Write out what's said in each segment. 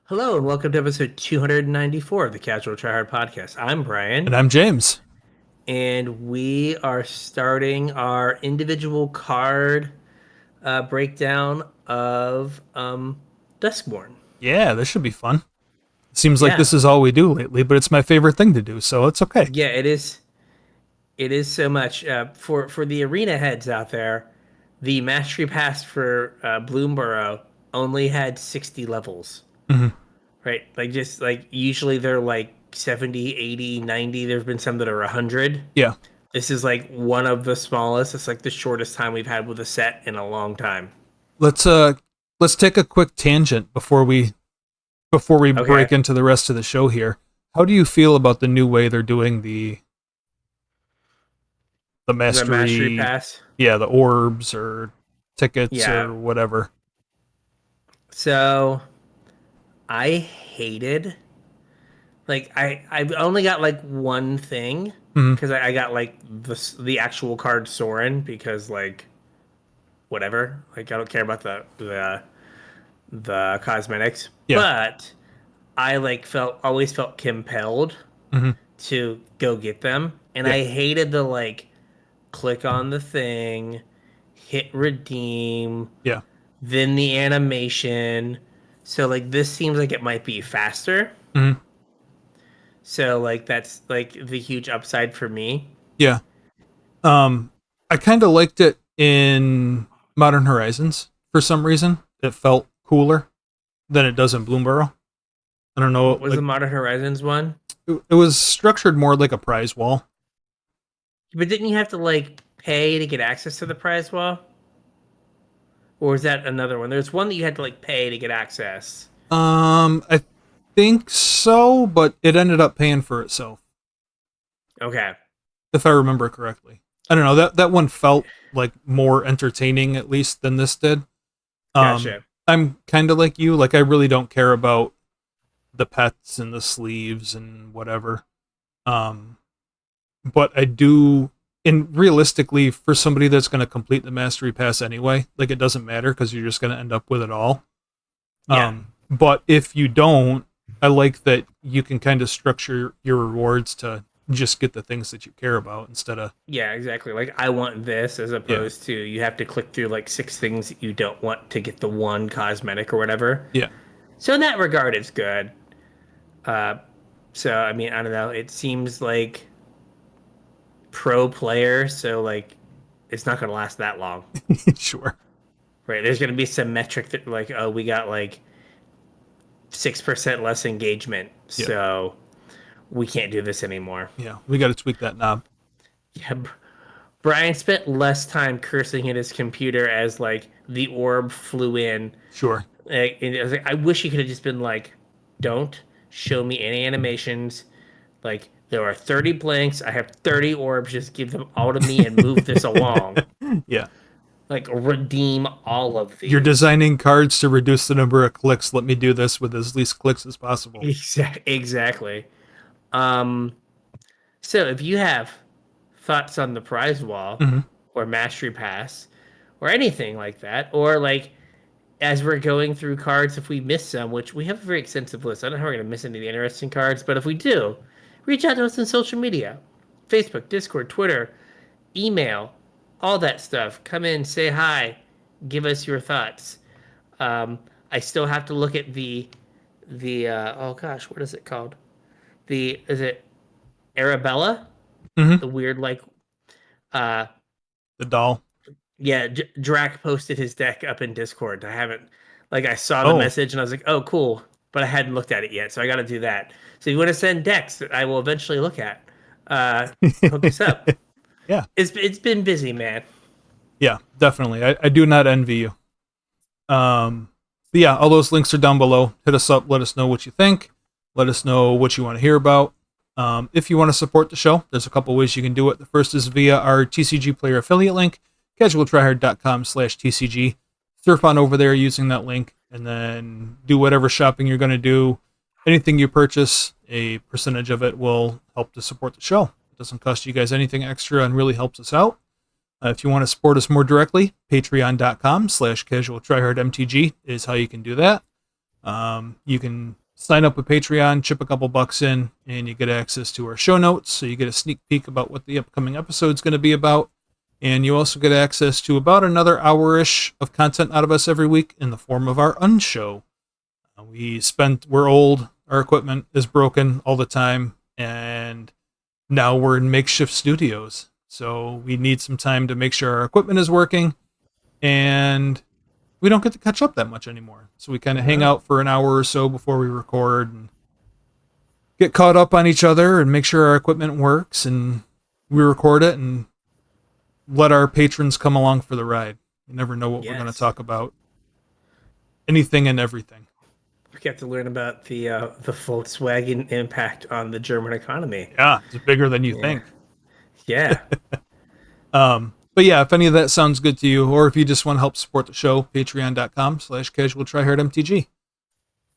Hello and welcome to episode 294 of the Casual Try Hard podcast. I'm Brian, And I'm James. and we are starting our individual card breakdown of Duskborn. Yeah, this should be fun. Seems like Yeah, this is all we do lately, but it's my favorite thing to do, so it's okay. yeah, it is. It is so much for the arena heads out there. The mastery pass for Bloomborough only had 60 levels, hmm right? Like just like usually they're like 70, 80, 90. There's been some that are 100. Yeah. This is like one of the smallest. It's like the shortest time we've had with a set in a long time. Let's let's take a quick tangent before we Okay. break into the rest of the show here. How do you feel about the new way they're doing the The mastery mastery, pass. yeah, the orbs or tickets Yeah. or whatever? So I hated I've only got like one thing hmm because I got like the actual card Soren because like whatever. Like I don't care about the cosmetics. Yeah. But I like felt always felt compelled hmm to go get them. And Yeah. I hated the like click on the thing, hit redeem, Yeah. then the animation. So like this seems like it might be faster. hmm So like that's like the huge upside for me. Yeah. Um I kind of liked it in Modern Horizons for some reason. It felt cooler than it does in Bloomborough. I don't know, What was the like Modern Horizons one? it was structured more like a prize wall. But didn't you have to like pay to get access to the prize wall? Or is that another one? There's one that you had to like pay to get access. I think so, but it ended up paying for itself, Okay. if I remember correctly. I don't know, that one felt like more entertaining at least than this did. Gotcha. I'm kind of like you, like I really don't care about the pets and the sleeves and whatever. Um, but I do, and realistically, for somebody that's going to complete the mastery pass anyway, like it doesn't matter because you're just going to end up with it all. Yeah. But if you don't, I like that you can kind of structure your rewards to just get the things that you care about instead of, Yeah, exactly. Like I want this as yeah, opposed to you have to click through like six things that you don't want to get the one cosmetic or whatever. yeah, So in that regard, it's good. Uh, so I mean, I don't know. It seems like pro player, so like it's not gonna last that long, sure, right? There's gonna be some metric that like, oh, we got like 6% less engagement, yeah, so we can't do this anymore. yeah. We got to tweak that knob. Yeah, Brian spent less time cursing at his computer as like the orb flew in. Sure. And I was like, I wish he could have just been like, "Don't show me any animations. Like there are 30 blanks. I have 30 orbs. Just give them all to me and move this along. Yeah. Like redeem all of You're these." designing cards to reduce the number of clicks. Let me do this with as least clicks as possible. Exactly. Um, so if you have thoughts on the prize wall hmm or mastery pass or anything like that, or like as we're going through cards, if we miss some, which we have a very extensive list, I don't know how we're going to miss any of the interesting cards, but if we do, reach out to us on social media: Facebook, Discord, Twitter, email, all that stuff. Come in, say hi, give us your thoughts. Um, I still have to look at the oh gosh, what is it called? The is it Arabella? hmm The weird like uh The doll. yeah, Drac posted his deck up in Discord. I haven't like I saw the Oh, message and I was like, "Oh, cool," but I hadn't looked at it yet, so I got to do that. So if you want to send decks that I will eventually look at, hook us up. yeah, It's been busy, man. yeah, definitely. I do not envy you. But yeah, all those links are down below. Hit us up. Let us know what you think. Let us know what you want to hear about. If you want to support the show, there's a couple ways you can do it. The first is via our TCG player affiliate link, casualtryhard.com/TCG. Surf on over there using that link, and then do whatever shopping you're going to do. Anything you purchase, a percentage of it will help to support the show. It doesn't cost you guys anything extra and really helps us out. If you want to support us more directly, patreon.com/casualtryhardmtg is how you can do that. You can sign up with Patreon, chip a couple bucks in, and you get access to our show notes. So you get a sneak peek about what the upcoming episode is going to be about. And you also get access to about another hour-ish of content out of us every week in the form of our unshow. We're old, our equipment is broken all the time, and now we're in makeshift studios. So we need some time to make sure our equipment is working, and we don't get to catch up that much anymore. So we kind of hang out for an hour or so before we record and get caught up on each other and make sure our equipment works, and we record it and let our patrons come along for the ride. You never know what we're going to talk about. Anything and everything. We have to learn about the Volkswagen impact on the German economy. Yeah, it's bigger than you think. Yeah. But yeah, if any of that sounds good to you, or if you just want to help support the show, patreon.com/CasualTryHardMTG.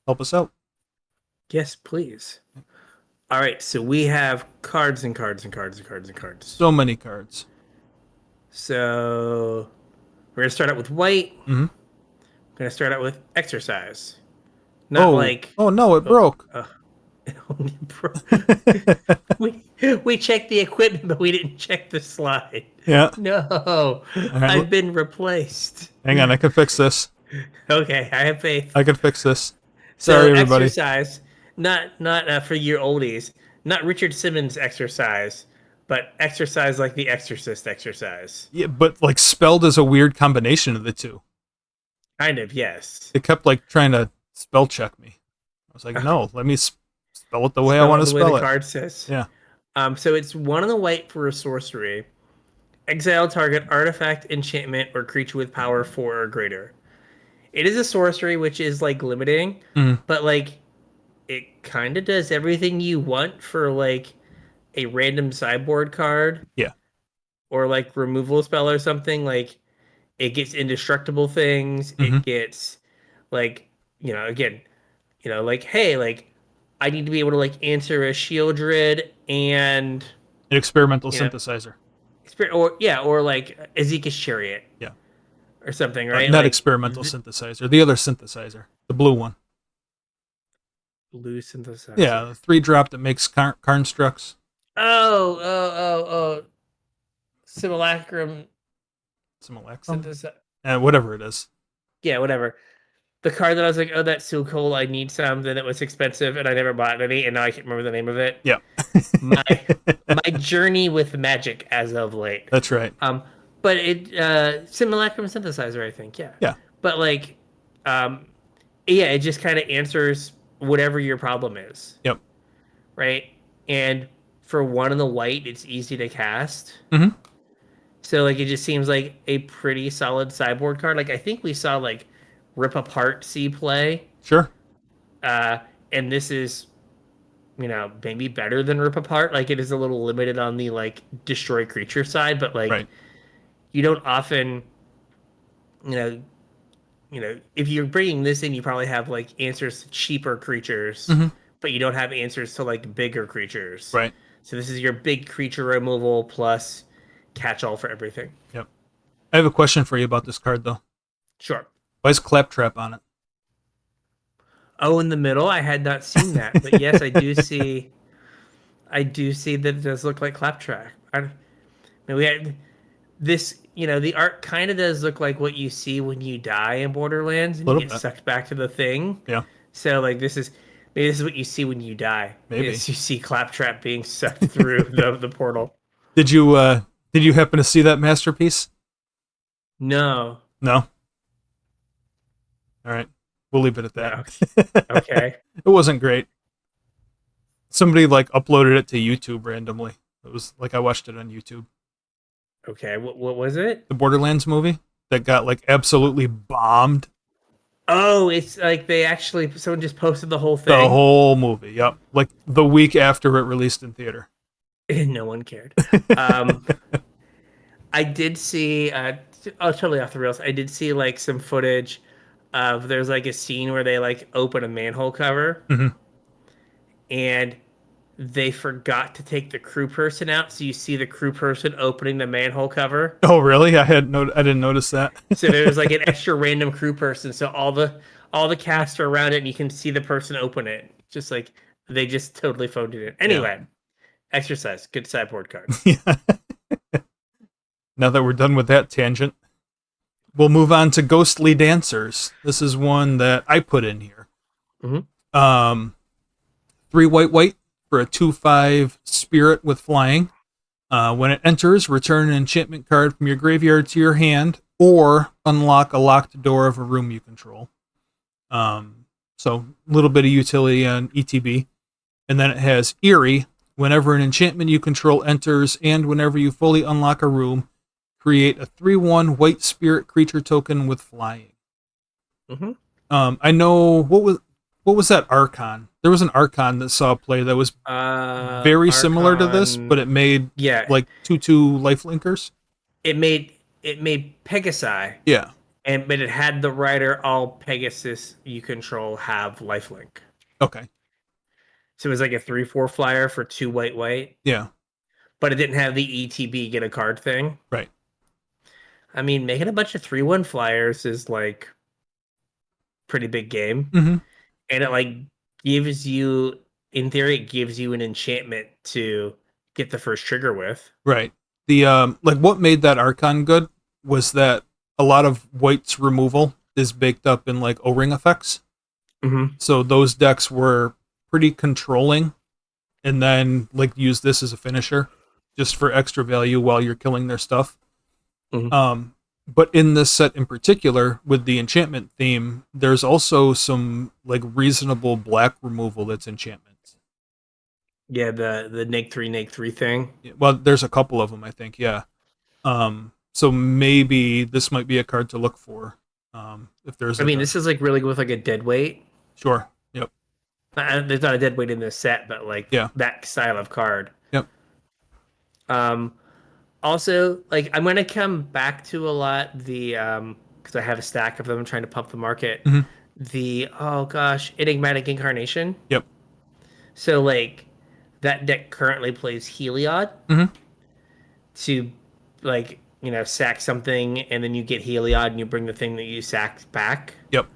Help us out. Yes, please. All right, so we have cards and cards and cards and cards and cards. So many cards. So we're going to start out with white. Mm-hmm. We're going to start out with exercise. Oh no, it broke. It only broke. we checked the equipment, but we didn't check the slide. Yeah. No. Right, I've been replaced. Hang on, I can fix this. Okay, I have faith. I can fix this. So Sorry, everybody. Exercise, not for your oldies, not Richard Simmons exercise, but exercise like the Exorcist exercise. Yeah, but like spelled as a weird combination of the two. Kind of, yes. It kept like trying to spell check me. I was like, no, let me spell it the way I want to spell it. The way the card says. Yeah. So it's 1 on the white for a sorcery. Exile target artifact, enchantment, or creature with power 4 or greater. It is a sorcery, which is like limiting, but like it kind of does everything you want for like a random sideboard card. Yeah. Or like removal spell or something. Like it gets indestructible things. It gets like, again, like, hey, like I need to be able to like answer a Shieldred and an experimental synthesizer. Or like Ezekiel's Chariot. Yeah. Or something, right? Not experimental synthesizer. The other synthesizer. The blue one. Blue synthesizer. Yeah, the 3-drop that makes Karnstrucks. Oh. Simulacrum. Synthesizer. Whatever it is. Yeah, whatever. The card that I was like, oh, that's so cool. I need some. Then it was expensive, and I never bought any, and now I can't remember the name of it. Yeah. my journey with magic as of late. That's right. But it Simulacrum synthesizer, I think. Yeah. Yeah. But like, it just kind of answers whatever your problem is. Yep. Right. And for 1 in the white, it's easy to cast. Mm-hmm. So like, it just seems like a pretty solid sideboard card. Like I think we saw like Rip Apart see play. Sure. And this is, maybe better than Rip Apart. Like it is a little limited on the like destroy creature side, but like. Right. You don't often, if you're bringing this in, you probably have like answers to cheaper creatures, but you don't have answers to like bigger creatures. Right. So this is your big creature removal plus catch-all for everything. Yep. I have a question for you about this card, though. Sure. Why is Claptrap on it? Oh, in the middle? I had not seen that, but yes, I do see that it does look like Claptrap. We had this, the art kind of does look like what you see when you die in Borderlands and you get sucked back to the thing. Yeah. So like this is what you see when you die. Maybe you see Claptrap being sucked through the portal. Did you happen to see that masterpiece? No. No. All right, we'll leave it at that. No. Okay. It wasn't great. Somebody like uploaded it to YouTube randomly. It was like I watched it on YouTube. Okay, what was it? The Borderlands movie that got like absolutely bombed. Oh, it's like someone just posted the whole thing. The whole movie, yep. Like the week after it released in theater. No one cared. I did see, totally off the rails. I did see like some footage of there's like a scene where they like open a manhole cover, and they forgot to take the crew person out, so you see the crew person opening the manhole cover. Oh, really? I didn't notice that. So there was like an extra random crew person. So all all the cast are around it, and you can see the person open it. Just like they just totally phoned it in. Yeah. Anyway, exercise, good sideboard card. Yeah. Now that we're done with that tangent, we'll move on to Ghostly Dancers. This is one that I put in here. Hmm. Um, 3 white white for a 2/5 spirit with flying. When it enters, return an enchantment card from your graveyard to your hand, or unlock a locked door of a room you control. So a little bit of utility on ETB. And then it has Eerie. Whenever an enchantment you control enters, and whenever you fully unlock a room, create a 3/1 white spirit creature token with flying. Hmm. I know what was that Archon? There was an Archon that saw play that was very similar to this, but Archon. it made Yeah, like 2/2 lifelinkers. it made Pegasi, Yeah. but it had the rider all Pegasus you control have lifelink. Okay. So it was like a 3/4 flyer for 2 white white, Yeah. but it didn't have the ETB get a card thing. Right. I mean, making a bunch of 3/1 flyers is like pretty big game. Mm-hmm. And it like gives you, in theory, it gives you an enchantment to get the first trigger with. Right. The like what made that Archon good was that a lot of White's removal is baked up in like O-ring effects. Mm-hmm. So those decks were pretty controlling, and then like use this as a finisher just for extra value while you're killing their stuff. Mm-hmm. But in this set in particular, with the enchantment theme, there's also some like reasonable black removal that's enchantments. Yeah, the neg 3 thing. Well, there's a couple of them, I think. Yeah. So maybe this might be a card to look for. If there's I like mean, a this is like really good with like a dead weight. sure. Yep. There's not a dead weight in this set, but like Yeah. that style of card. Yep. Um, Also, like I'm gonna come back to a lot the because I have a stack of them. I'm trying to pump the market. Hmm. The oh gosh, enigmatic incarnation. Yep. So like that deck currently plays Heliod Hmm. to like sack something, and then you get Heliod and you bring the thing that you sacked back. Yep.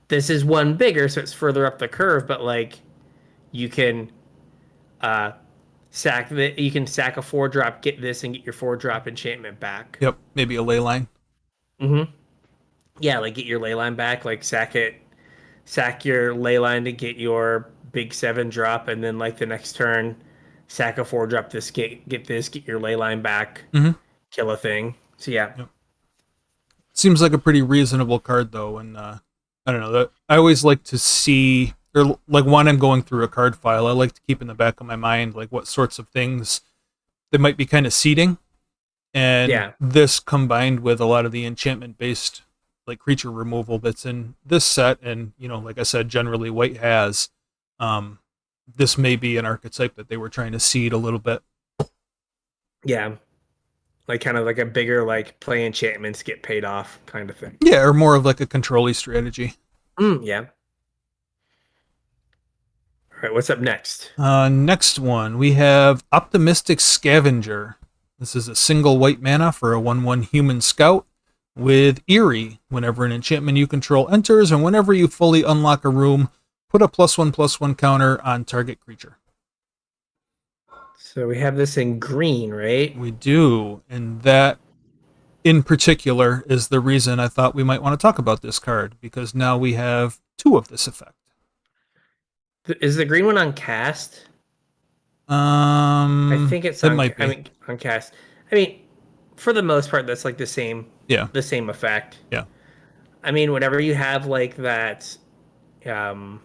This is one bigger, so it's further up the curve, but like you can uh you can sack a 4-drop, get this, and get your 4-drop enchantment back. Yep. Maybe a ley line. Mm-hmm. Yeah, like get your ley line back, like sack your ley line to get your big 7-drop, and then like the next turn, sack a 4-drop, this get this, get your ley line back, Hmm. kill a thing. So yeah. Yep. Seems like a pretty reasonable card though, and I don't know. That I always like to see, or like when I'm going through a card file, I like to keep in the back of my mind like what sorts of things they might be kind of seeding, and Yeah. this combined with a lot of the enchantment based like creature removal that's in this set, and like I said, generally White has. Um, this may be an archetype that they were trying to seed a little bit. Yeah. Like kind of like a bigger like play enchantments get paid off kind of thing. Yeah, or more of like a control-y strategy. Yeah. All right, what's up next? Next one, we have Optimistic Scavenger. This is a single white mana for a 1/1 human scout with Eerie. Whenever an enchantment you control enters, and whenever you fully unlock a room, put a +1/+1 counter on target creature. So we have this in green, right? We do, and that in particular is the reason I thought we might want to talk about this card, because now we have two of this effect. Is the green one on cast? I think it's It on. might I be. mean, on cast. I mean, for the most part, that's like Yeah, the same effect. yeah. I mean, whenever you have like that um,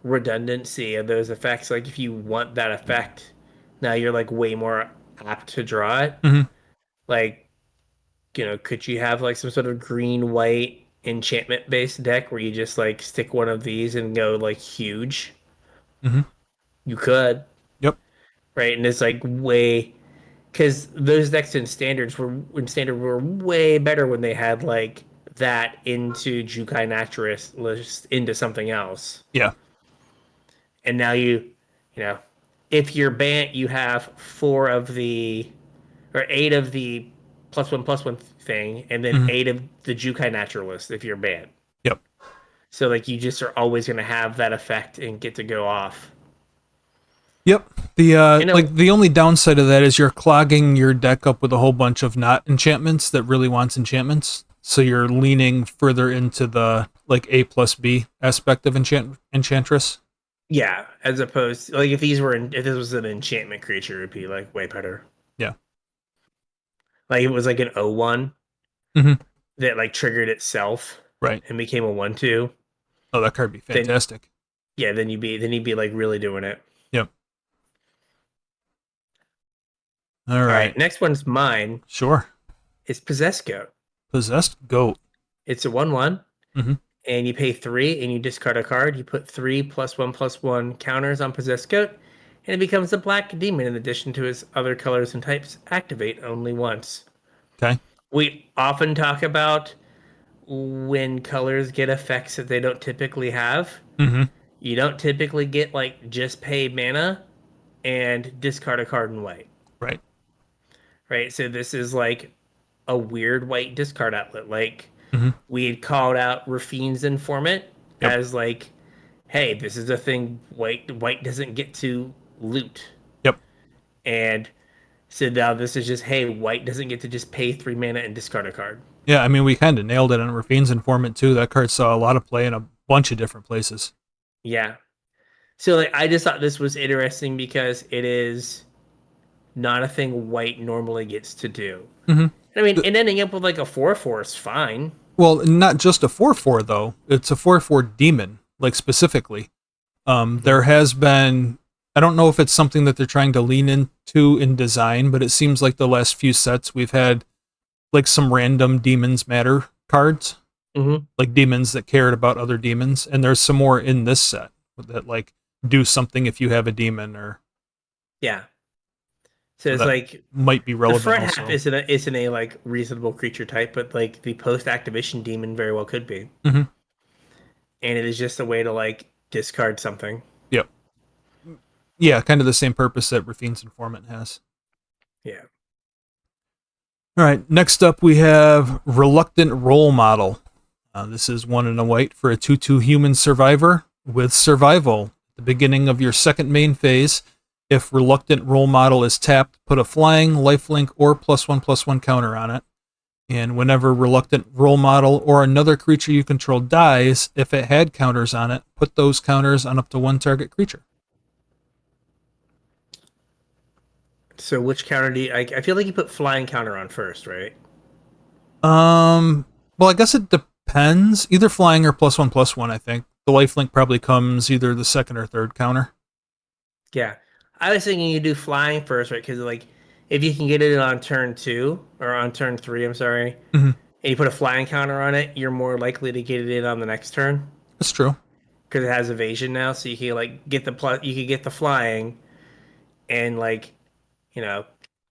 redundancy of those effects, like if you want that effect, now you're like way more apt to draw it. Hmm. Like, could you have like some sort of green white enchantment based deck where you just like stick one of these and go like huge? Hmm. You could, Yep. right? And it's like way because those decks in standard were way better when they had like that into Jukai Naturalist into something else. Yeah. And now you know, if you're banned, you have 4 of the or 8 of the +1/+1 thing, and then Hmm. 8 of the Jukai Naturalist if you're banned. Yep. So like you just are always going to have that effect and get to go off. Yep. The And like the only downside of that is you're clogging your deck up with a whole bunch of not enchantments that really wants enchantments. So you're leaning further into the like A plus B aspect of enchantress. yeah, as opposed like if this was an enchantment creature, it'd be like way better. Yeah. Like it was like an O1 Mm-hmm. that like triggered itself Right. and became a 1/2. Oh, that card would be Then fantastic. yeah, then you'd be like really doing it. Yep. All All right. right, next one's mine. Sure. It's Possessed Goat. Possessed goat. It's a 1/1, Mm-hmm. and you pay 3 and you discard a card. You put 3+1/+1 counters on Possessed Goat, and it becomes a black demon in addition to its other colors and types. Activate only once. Okay. We often talk about when colors get effects that they don't typically have. Mm-hmm. You don't typically get like just pay mana and discard a card in white, Right. right? So this is like a weird white discard outlet. Like Mm-hmm. we had called out Rafine's Informant Yep. as like, hey, this is a thing white doesn't get to loot. Yep. And so now this is just, hey, white doesn't get to just pay 3 mana and discard a card. Yeah, I mean, we kind of nailed it on Rafine's Informant, too. That card saw a lot of play in a bunch of different places. Yeah. So like I just thought this was interesting because it is not a thing white normally gets to do. Mm-hmm. I mean, and ending up with like a 4/4 is fine. Well, not just a 4/4, though. It's a 4/4 demon, like specifically. There has been, I don't know if it's something that they're trying to lean into in design, but it seems like the last few sets we've had like some random demons matter cards, Mm-hmm. like demons that cared about other demons, and there's some more in this set that like do something if you have a demon, or Yeah. So so it's that like might be the relevant front half also. isn't a like reasonable creature type, but like the post activation demon very well could be. Mm-hmm. And it is just a way to like discard something. Yep. Yeah, kind of the same purpose that Rafine's Informant has. Yeah. All right, next up we have Reluctant Role Model. This is 1 and a white for a 2/2 human survivor with survival. At the beginning of your second main phase, if Reluctant Role Model is tapped, put a flying, lifelink, or +1/+1 counter on it. And whenever Reluctant Role Model or another creature you control dies, if it had counters on it, put those counters on up to one target creature. So which counter do you, I feel like you put flying counter on first, right? Um, well, I guess it depends. Either flying or +1/+1, I think. The lifelink probably comes either the second or third counter. Yeah. I was thinking you do flying first, right? Because like if you can get it on turn 2 or on turn 3, I'm sorry, Mm-hmm. and you put a flying counter on it, you're more likely to get it in on the next turn That's true. because it has evasion now. So you can like get the plus, you could get the flying and like you know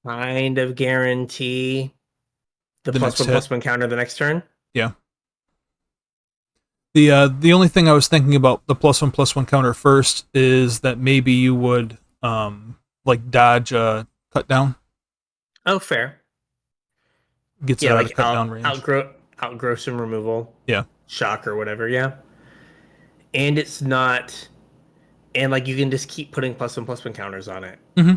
kind of guarantee the The plus next one hit. plus one counter the next turn. Yeah. The only thing I was thinking about the +1/+1 counter first is that maybe you would like dodge a cut down, Oh, fair. gets it Yeah, out of like cut down range. outgrow some removal, Yeah. shock or whatever. Yeah, and it's not, and like you can just keep putting plus one counters on it. Mm-hmm.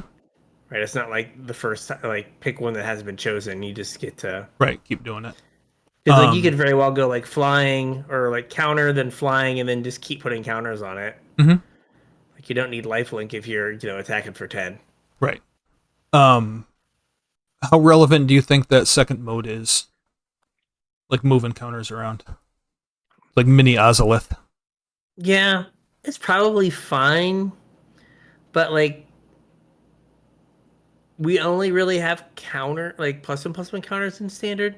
Right, it's not like the first like pick one that hasn't been chosen. You just get to Right. Keep doing it. because like you could Um. very well go like flying or like counter then flying and then just keep putting counters on it. Mm-hmm. Like you don't need lifelink if you're attacking for 10. Right. Um. How relevant do you think that second mode is? Like moving counters around, like mini Ozolith. Yeah, it's probably fine, but like we only really have counter like plus one counters in standard.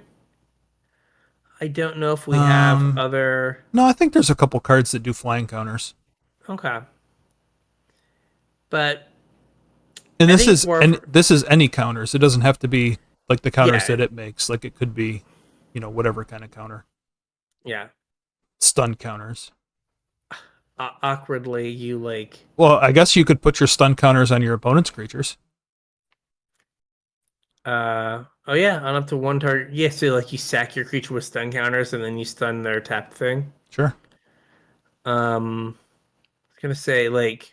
I don't know if we have Um. other. No, I think there's a couple cards that do flying counters. Okay, but And I this think is more. and this is any counters. It doesn't have to be like the counters Yeah, that it makes. Like it could be, whatever kind of counter. yeah. Stun counters. Awkwardly, you like. Well, I guess you could put your stun counters on your opponent's creatures. Oh yeah, on up to one target. Yeah, so like you sack your creature with stun counters and then you stun their tap thing. Sure. I was gonna say like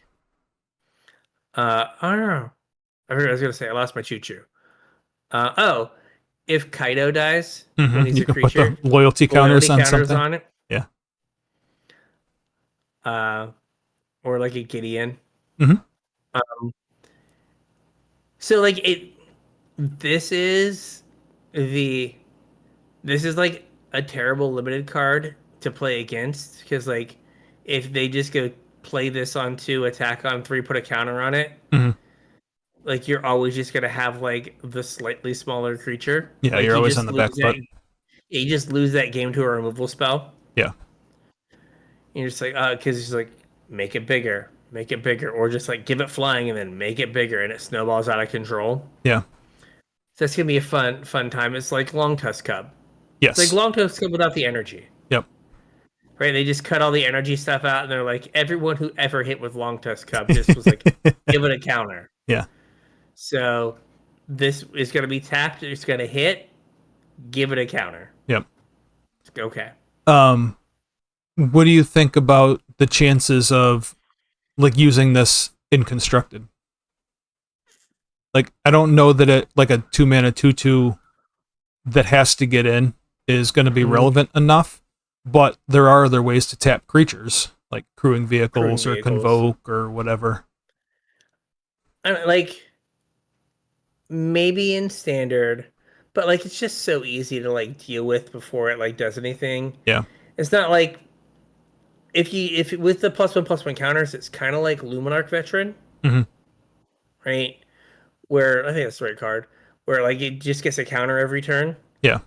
I don't know. I forgot what I was gonna say. I lost my choo choo. Oh, if Kaido dies when he's You a can put the creature, loyalty counters loyalty on counters something. on it. Yeah. Uh, or like a Gideon. Hmm. Um, so like it. This is the this is like a terrible limited card to play against because like if they just go play this on two, attack on three, put a counter on it, Hmm. like you're always just gonna have like the slightly smaller creature. Yeah, Like you're always on the back foot. you just lose that game to a removal spell. Yeah. And you're just like, because it's like make it bigger, or just like give it flying and then make it bigger, and it snowballs out of control. Yeah. So that's gonna be a fun time. It's like Long Tusk Cub. It's like Yes. Long Tusk Cub without the energy. Yep. Right? They just cut all the energy stuff out, and they're like, everyone who ever hit with Long Tusk Cub just was like, give it a counter. Yeah. So this is going to be tapped. It's going to hit. Give it a counter. Yep. Okay. Um, what do you think about the chances of like using this in constructed? Like, I don't know that it like a 2 mana 2/2 that has to get in is going to be Mhm. relevant enough, but there are other ways to tap creatures like crewing Crewing vehicles or vehicles. convoke or whatever. I mean, like maybe in standard, but like it's just so easy to like deal with before it like does anything. Yeah. It's not like if with the +1/+1 counters, it's kind of like Luminarch Veteran, Hmm. right? Where I think that's the right card, where like it just gets a counter every turn. Yeah.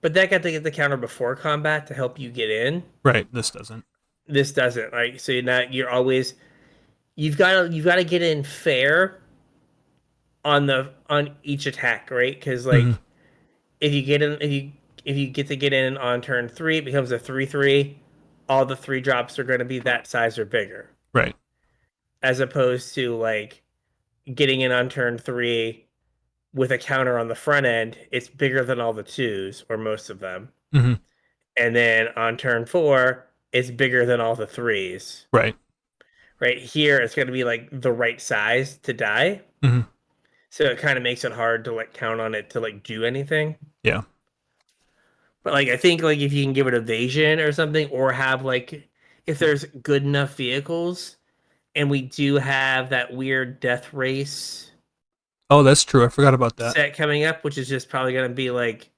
But that got to get the counter before combat to help you get in. Right. This doesn't. This doesn't, right? So you're always you've got to get in fair on the on each attack, right? Because Hmm. like if you get to get in on turn three, it becomes a 3/3. All the three drops are going to be that size or bigger, Right. as opposed to like getting in on turn three with a counter on the front end. It's bigger than all the twos or most of them, Hmm. and then on turn four, it's bigger than all the threes. Right. Right here, it's going to be like the right size to die, Hmm. so it kind of makes it hard to like count on it to like do anything. Yeah. But like I think like if you can give it evasion or something, or have like if there's good enough vehicles, and we do have that weird death race Oh, that's true. I forgot about that. set coming up, which is just probably going to be like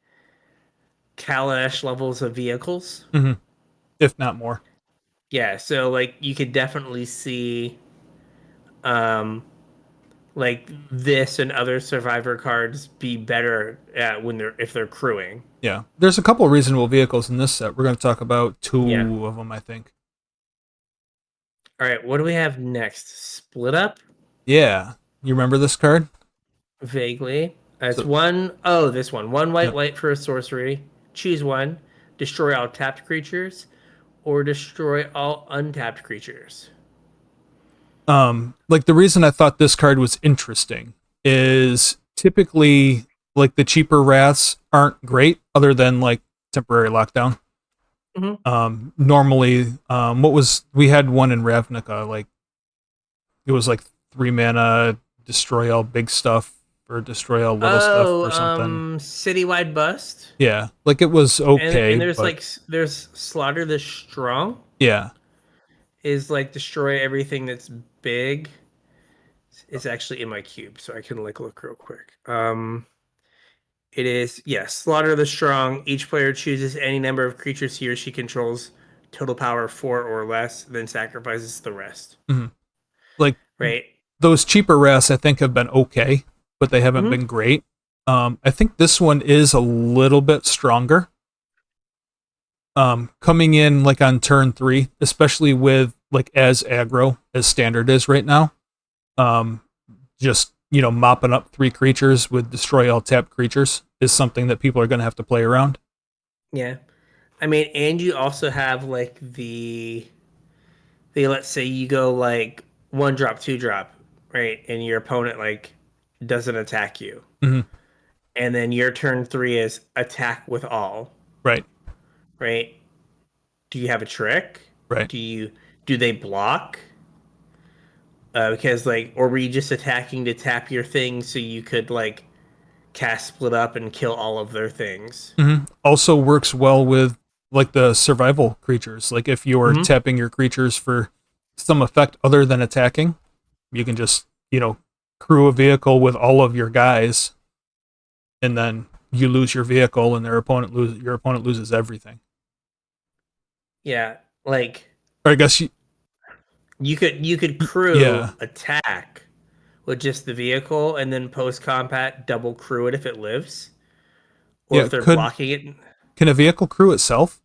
Kalash levels of vehicles. Hmm. If not more. Yeah, so like you could definitely see um like this and other survivor cards be better at when they're if they're crewing. Yeah. There's a couple of reasonable vehicles in this set. We're going to talk about Yeah. two of them, I think. All right, what do we have next? Split up Yeah. You remember this card? vaguely. It's So, one oh this one. One yeah. white for a sorcery. Choose one. Destroy all tapped creatures or destroy all untapped creatures. Like the reason I thought this card was interesting is typically like the cheaper wraths aren't great other than like temporary lockdown. Mm-hmm. Normally, what was we had one in Ravnica, like it was like 3 mana, destroy all big stuff or destroy all little stuff Oh, or something. citywide bust. Yeah, like it was okay, And there's but like there's Slaughter the Strong yeah. is like destroy everything that's big. It's actually in my cube, so I can like look real quick. It is yes, Slaughter the Strong. Each player chooses any number of creatures he or she controls, total power four or less, then sacrifices the rest. Mhm. Like Right. those cheaper wraths, I think have been okay, but they haven't Mm-hmm. been great. I think this one is a little bit stronger. Coming in like on turn three, especially with like as aggro as standard is right now. Um, just mopping up three creatures with destroy all tapped creatures is something that people are going to have to play around. Yeah. I mean, and you also have like the let's say you go like one drop, two drop, right? And your opponent like doesn't attack you. Hmm. And then your turn three is attack with all, Right, right? Do you have a trick? right. Do you Do they block? Because like, or were you just attacking to tap your thing so you could like cast split up and kill all of their things? Also works well with like the survival creatures. Like if you're Hmm. tapping your creatures for some effect other than attacking, you can just, crew a vehicle with all of your guys, and then you lose your vehicle, and your opponent loses everything. Yeah, like Or I guess you, you could crew yeah, attack with just the vehicle and then post combat double crew it if it lives or yeah. if they're Could blocking it. can a vehicle crew itself?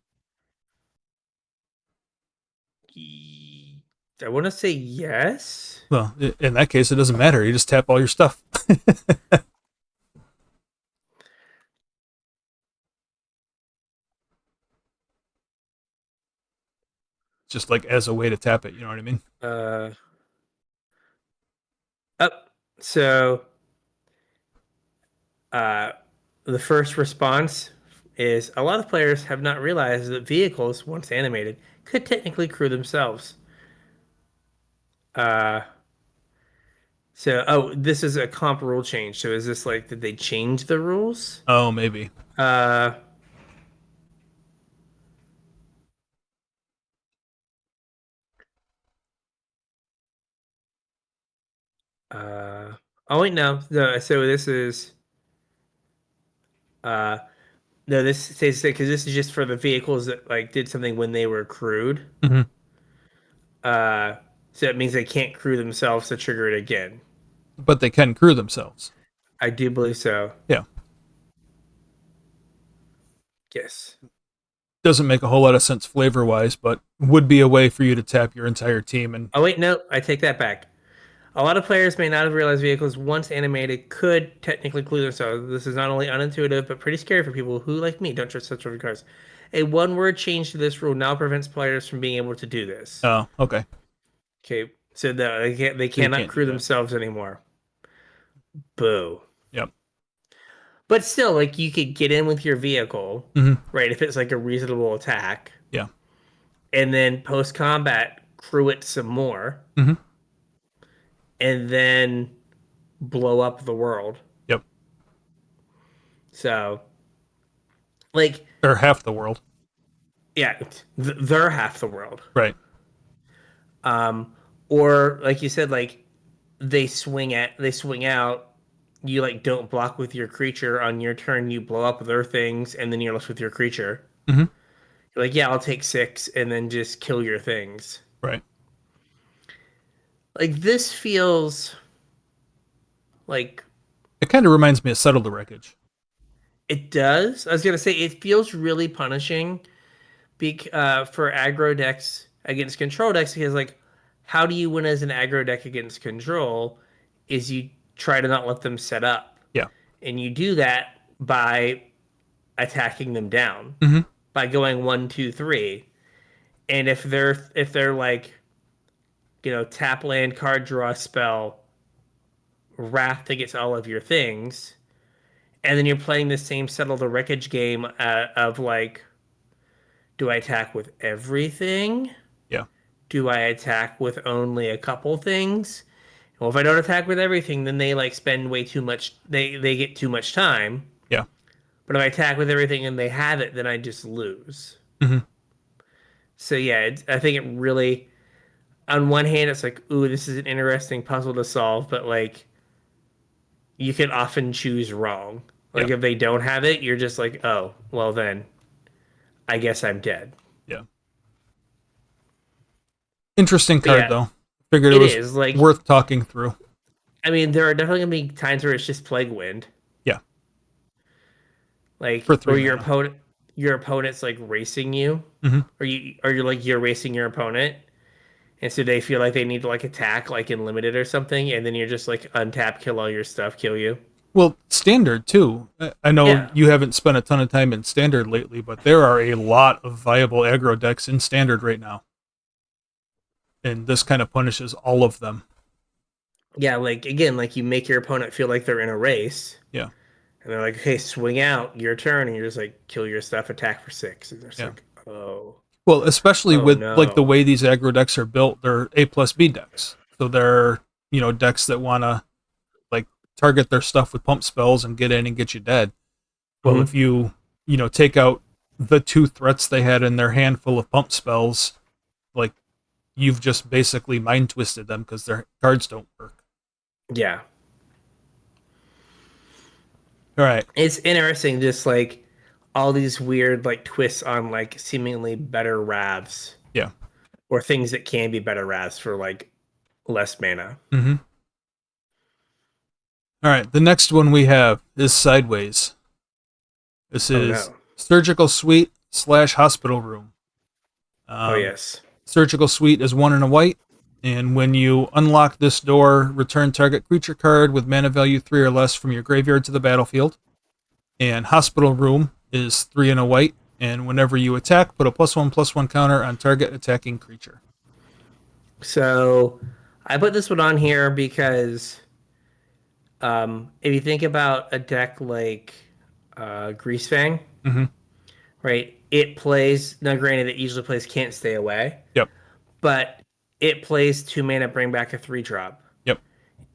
I want to say yes. Well, in that case, it doesn't matter. You just tap all your stuff, just like as a way to tap it. You know what I mean? Uh, Up. So, uh, the first response is a lot of players have not realized that vehicles, once animated, could technically crew themselves. Uh, this is a comp rule change. So, is this like, did they change the rules? Oh, maybe. Uh, uh, oh, wait, no. No, so, this is, uh, no, this says because this is just for the vehicles that like did something when they were crewed. Hmm. Uh, so it means they can't crew themselves to trigger it again. But they can crew themselves. I do believe so. Yeah. Yes. Doesn't make a whole lot of sense flavor wise, but would be a way for you to tap your entire team. And Oh wait, no, I take that back. A lot of players may not have realized vehicles once animated could technically clue themselves. This is not only unintuitive, but pretty scary for people who, like me, don't trust such trophy cards. A one-word change to this rule now prevents players from being able to do this. oh, okay. Okay, so they So you cannot can't do crew that. themselves anymore. Boo. Yep. But still, like you could get in with your vehicle, Hmm. right? If it's like a reasonable attack, Yeah. and then post combat crew it some more, Hmm. and then blow up the world. Yep. So, like, Or half the world. yeah, they're half the world. Right. Um, or like you said, like they swing out. You like don't block with your creature on your turn. You blow up their things, and then you're left with your creature. Hmm. You're like, yeah, I'll take 6, and then just kill your things. Right. Like this feels like It kind of reminds me of Settle the Wreckage. it does. I was gonna say it feels really punishing for aggro decks against control decks because like how do you win as an aggro deck against control is you try to not let them set up Yeah. and you do that by attacking them down Hmm. by going 1, 2, 3, and if they're like tap land card draw spell wrath that gets all of your things and then you're playing the same settle the wreckage game of like do I attack with everything? Yeah. Do I attack with only a couple things? Well, if I don't attack with everything, then they like spend way too much. They get too much time. Yeah. But if I attack with everything and they have it, then I just lose. Hmm. So yeah, I think it really. On one hand, it's like, ooh, this is an interesting puzzle to solve, but like, you can often choose wrong. Yeah. Like if they don't have it, you're just like, oh, well then, I guess I'm dead. Yeah. Interesting But card yeah, though. Figured it it was is like. worth talking through. I mean, there are definitely gonna be times where it's just plague wind. Yeah. Like For or 3 mana. your opponent's like racing you Hmm. or you're like you're racing your opponent and so they feel like they need to like attack like in limited or something and then you're just like untap kill all your stuff kill you. Well, standard too. I know Yeah, you haven't spent a ton of time in standard lately, but there are a lot of viable aggro decks in standard right now, and this kind of punishes all of them. yeah, like again like you make your opponent feel like they're in a race Yeah. and they're like okay swing out your turn and you're just like kill your stuff attack for 6 and they're just Yeah. like oh Well, especially Oh with like the no. way these aggro decks are built, they're A plus B decks. So they're, decks that wanna like target their stuff with pump spells and get in and get you dead. Well, if Hmm. you take out the two threats they had in their handful of pump spells, like you've just basically mind twisted them because their cards don't work. Yeah. All right. It's interesting, just like all these weird like twists on like seemingly better ravs Yeah. or things that can be better ravs for like less mana. Mm-hmm. All right. The next one we have is Sideways. This Oh is no. Surgical Suite slash Hospital Room. Oh Um, yes. Surgical Suite is 1 and a white. And when you unlock this door, return target creature card with mana value 3 or less from your graveyard to the battlefield. And Hospital Room is 3 and a white. And whenever you attack, put a +1/+1 counter on target attacking creature. So I put this one on here because if you think about a deck like Greasefang, Mm-hmm. right? It plays now. Granted, it usually plays Can't Stay Away, Yep. but it plays 2 mana, bring back a 3 drop. Yep.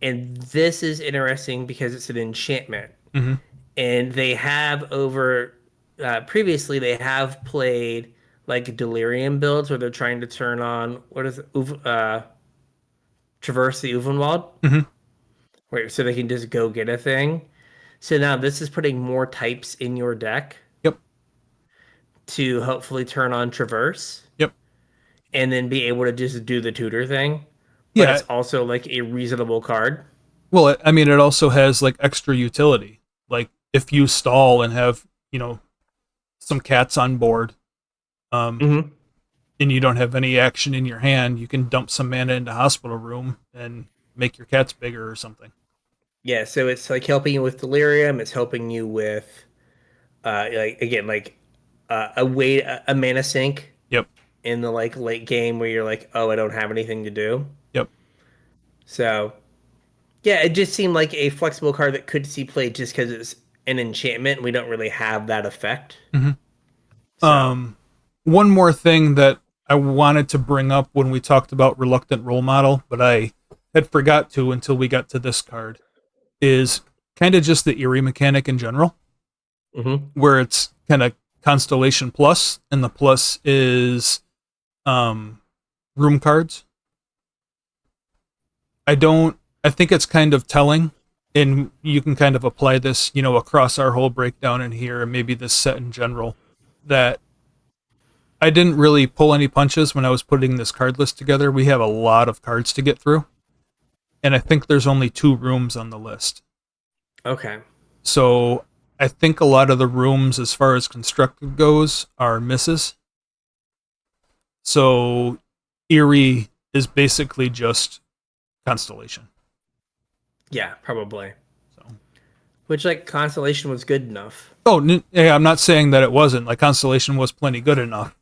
And this is interesting because it's an enchantment, Mm-hmm. and they have over previously they have played like delirium builds where they're trying to turn on what is it, traverse the Uvenwald, Mm-hmm. right? So they can just go get a thing. So now this is putting more types in your deck Yep. to hopefully turn on traverse Yep. and then be able to just do the tutor thing. But Yeah. it's also like a reasonable card. Well, I mean, it also has like extra utility. Like if you stall and have some cats on board, um, Hmm. and you don't have any action in your hand, you can dump some mana into Hospital Room and make your cats bigger or something. Yeah, so it's like helping you with delirium. It's helping you with like again like a mana sink Yep. in the like late game where you're like, oh, I don't have anything to do. Yep. So yeah, it just seemed like a flexible card that could see play just because it's an enchantment. We don't really have that effect. Mm-hmm. So One more thing that I wanted to bring up when we talked about Reluctant Role Model, but I had forgot to until we got to this card, is kind of just the Eerie mechanic in general, mhm. where it's kind of Constellation Plus, and the plus is um, room cards. I think it's kind of telling, and you can kind of apply this, across our whole breakdown in here, and maybe this set in general, that I didn't really pull any punches when I was putting this card list together. We have a lot of cards to get through, and I think there's only 2 rooms on the list. Okay. So I think a lot of the rooms, as far as constructed goes, are misses. So Eerie is basically just Constellation. Yeah, probably. So, Which like Constellation was good enough. yeah, I'm not saying that it wasn't. Like Constellation was plenty good enough.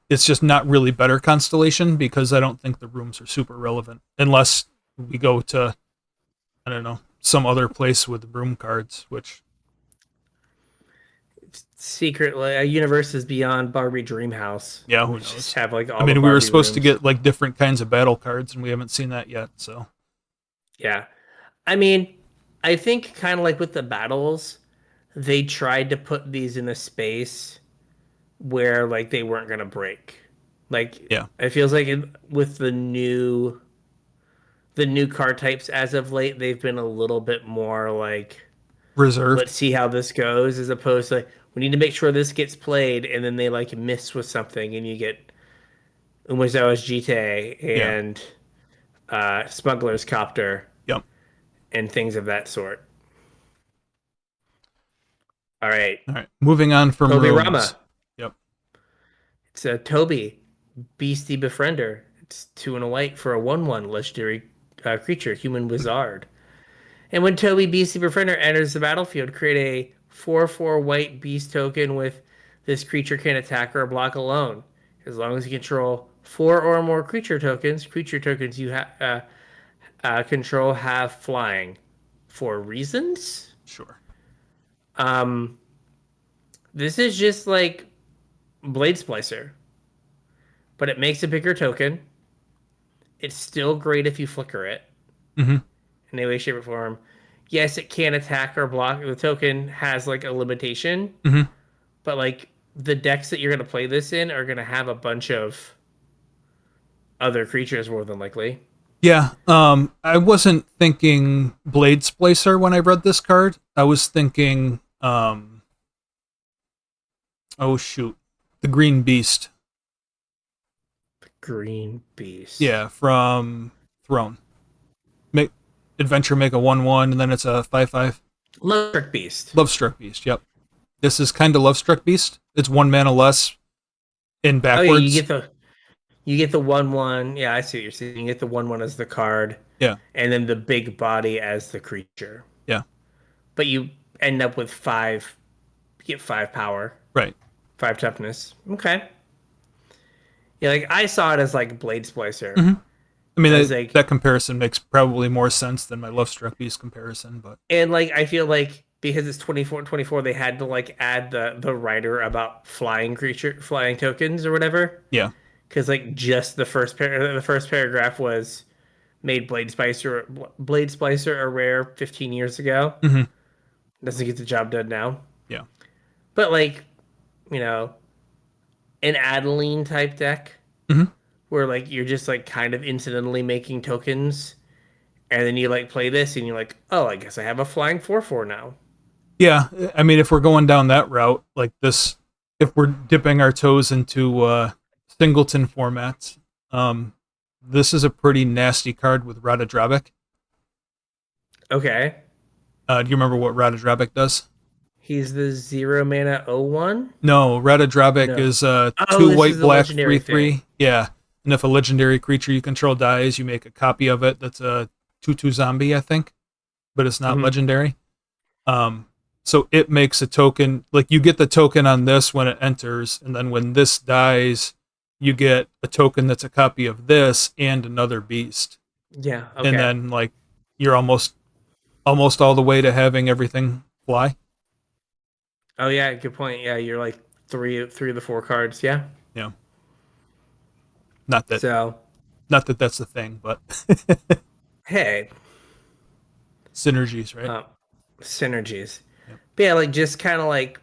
It's just not really better Constellation because I don't think the rooms are super relevant unless we go to, I don't know, some other place with room cards, which Secretly, a universe is beyond Barbie Dreamhouse. yeah, who We just knows? have like I all the mean, we were Barbie supposed to rooms. get like different kinds of battle cards, and we haven't seen that yet. So Yeah. I mean, I think kind of like with the battles, they tried to put these in a space where like they weren't gonna break. Like yeah, it feels like with the new card types as of late, they've been a little bit more like reserved. let's see how this goes, as opposed to like, we need to make sure this gets played, and then they like miss with something, and you get Umezawa's Jite Yeah, and Smuggler's Copter yep. and things of that sort. All right, All right, moving on from Toby rooms. Rama. Yep. It's a Toby Beastie Befriender. It's 2 and a white for a 1/1 legendary creature, human wizard. And when Toby Beastie Befriender enters the battlefield, create a 4/4 white beast token with this creature can attack or block alone. As long as you control 4 or more creature tokens you control have flying. For reasons? Sure. Um, this is just like Blade Splicer. but it makes a bigger token. It's still great if you flicker it Hmm. in any way, shape, or form. Yes, it can attack or block. The token has like a limitation, Hmm. but like the decks that you're gonna play this in are gonna have a bunch of other creatures more than likely. Yeah. I wasn't thinking Blade Splicer when I read this card. I was thinking, oh shoot, the Green Beast. Green Beast. Yeah, from Throne. Make Adventure make a 1/1, and then it's a 5/5. Electric Beast. Lovestruck Beast. Yep. This is kind of Lovestruck Beast. It's 1 mana less in Oh yeah, backwards. you get the 1/1. Yeah, I see what you're saying. You get the 1/1 as the card, Yeah. and then the big body as the creature. Yeah. But you end up with five. You get 5 power, Right. 5 toughness. Okay. Yeah, like I saw it as like Blade Splicer. Hmm. I mean, As that like comparison makes probably more sense than my Lovestruck Beast comparison, but and like I feel like because it's 24/24, they had to like add the writer about flying tokens or whatever. yeah. Because like just the first paragraph was made Blade Splicer a rare 15 years ago. Hmm. Doesn't get the job done now. Yeah. But like, you know, an Adeline type deck Hmm. where like you're just like kind of incidentally making tokens and then you like play this and you're like, oh, I guess I have a flying 4/4 now. Yeah. I mean, if we're going down that route, like this, if we're dipping our toes into singleton formats, um, this is a pretty nasty card with Rada Drabic. Okay. Do you remember what Rada Drabic does? He's the 0 mana 0/1? No, Rada Drabic No. is Oh, two this white is the black legendary three thing. three. Yeah, and if a legendary creature you control dies, you make a copy of it. That's a 2/2 zombie, I think, but it's not Hmm. legendary. Um, so it makes a token. Like you get the token on this when it enters, and then when this dies, you get a token that's a copy of this and another beast, Yeah, and okay. then like you're almost all the way to having everything fly. Oh yeah, good point. Yeah, you're like three of the 4 cards. Yeah. Yeah, not that So that's the thing, but hey, synergies, right? uh, synergies. Yep. But yeah, like just kind of like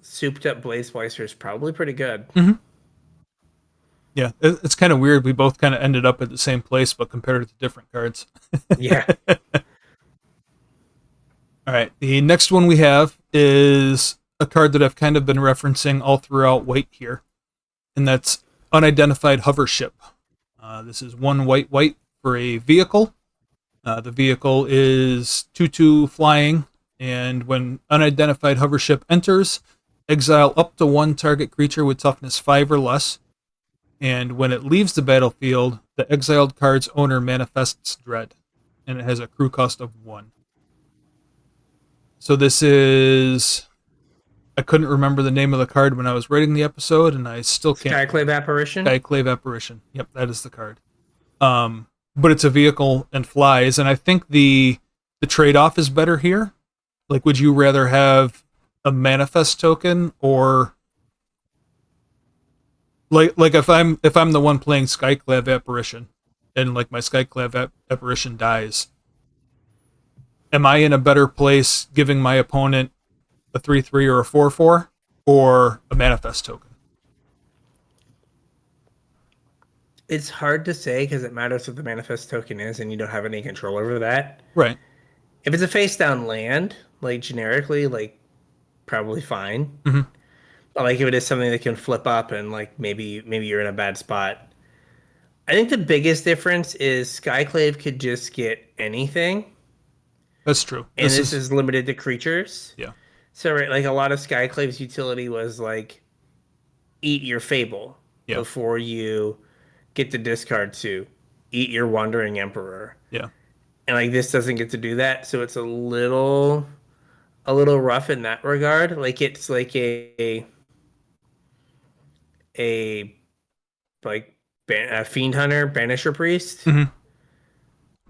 souped up Blaze Splicer is probably pretty good. Hmm. Yeah, it's kind of weird. We both kind of ended up at the same place, but compared it to different cards. Yeah. All right, the next one we have is a card that I've kind of been referencing all throughout White here, and that's Unidentified Hovership. This is 1 white for a vehicle. The vehicle is 2/2 flying, and when Unidentified Hovership enters, exile up to one target creature with toughness 5 or less. And when it leaves the battlefield, the exiled card's owner manifests dread, and it has a crew cost of 1. So this is. I couldn't remember the name of the card when I was writing the episode, and I still can't. Skyclave Apparition. Skyclave Apparition. Yep, that is the card. But it's a vehicle and flies, and I think the trade off is better here. Like, would you rather have a manifest token or like if I'm the one playing Skyclave Apparition, and like my Skyclave Apparition dies, am I in a better place giving my opponent a 3/3 or a 4/4 or a manifest token? It's hard to say because it matters what the manifest token is, and you don't have any control over that. Right. If it's a face down land, like generically, like probably fine. Hmm. But like if it is something that can flip up and like maybe you're in a bad spot. I think the biggest difference is Skyclave could just get anything, That's true. and This this is is limited to creatures. yeah. So right, like a lot of Skyclave's utility was like eat your Fable Yeah. before you get the discard to eat your Wandering Emperor. Yeah. And like this doesn't get to do that, so it's a little rough in that regard. Like it's like a like a fiend hunter, banisher priest, Hmm.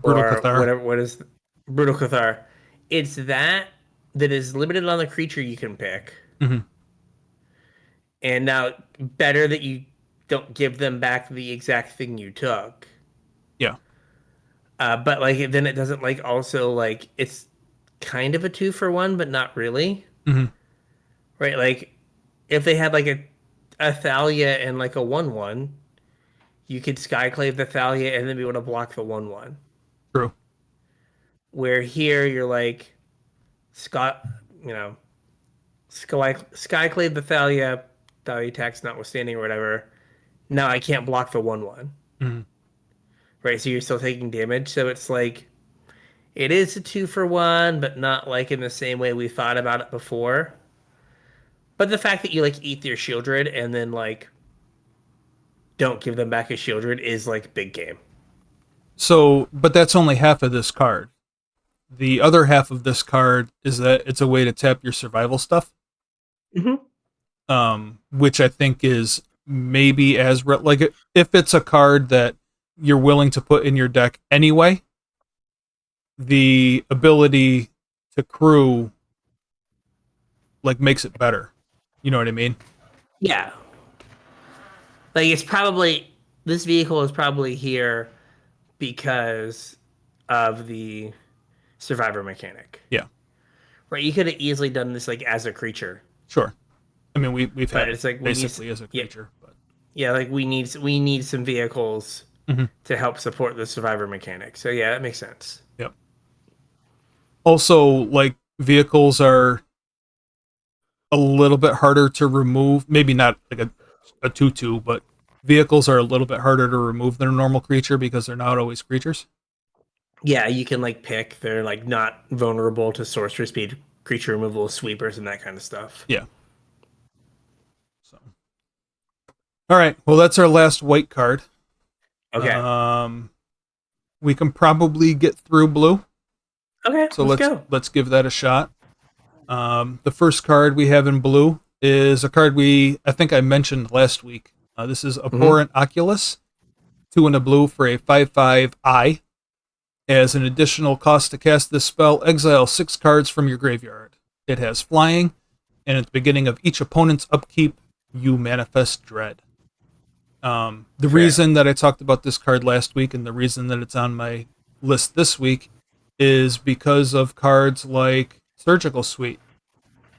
Brutal or Cathar. whatever. What is brutal Cathar? It's that is limited on the creature you can pick. Hmm. And now better that you don't give them back the exact thing you took. Yeah. But like then it doesn't like also like it's kind of a two for one, but not really, Hmm. right? Like if they had like a Thalia and like a 1/1, you could Skyclave the Thalia and then be able to block the 1/1. True. Where here you're like Scott, you know, Skyclave the Thalia, Thalia tax notwithstanding or whatever. Now I can't block the 1/1, Hmm. right? So you're still taking damage. So it's like it is a two for one, but not like in the same way we thought about it before. But the fact that you like eat their Shieldred and then like don't give them back a Shieldred is like big game. So, but that's only half of this card. The other half of this card is that it's a way to tap your survival stuff, Hmm. which I think is maybe like if it's a card that you're willing to put in your deck anyway, the ability to crew like makes it better. You know what I mean? Yeah, like it's probably this vehicle is probably here because of the survivor mechanic. Yeah, Right, you could have easily done this like as a creature, sure. I mean, we've but had it it's like we need basically as a yeah, creature, but yeah, like we need some vehicles mhm, to help support the survivor mechanic. So yeah, that makes sense. yep. Also, like vehicles are a little bit harder to remove. Maybe not like a tutu, but vehicles are a little bit harder to remove than a normal creature because they're not always creatures. Yeah, you can like pick. They're like not vulnerable to sorcery speed, creature removal, sweepers, and that kind of stuff. Yeah. So, all right. Well, that's our last white card. Okay. Um, we can probably get through blue. Okay, So let's go. let's give that a shot. The first card we have in blue is a card I think I mentioned last week. This is Hmm. Abhorrent Oculus, 2 and a blue for a 5/5 eye. As an additional cost to cast this spell, exile 6 cards from your graveyard. It has flying, and at the beginning of each opponent's upkeep, you manifest dread. The Fair. reason that I talked about this card last week and the reason that it's on my list this week is because of cards like Surgical Suite,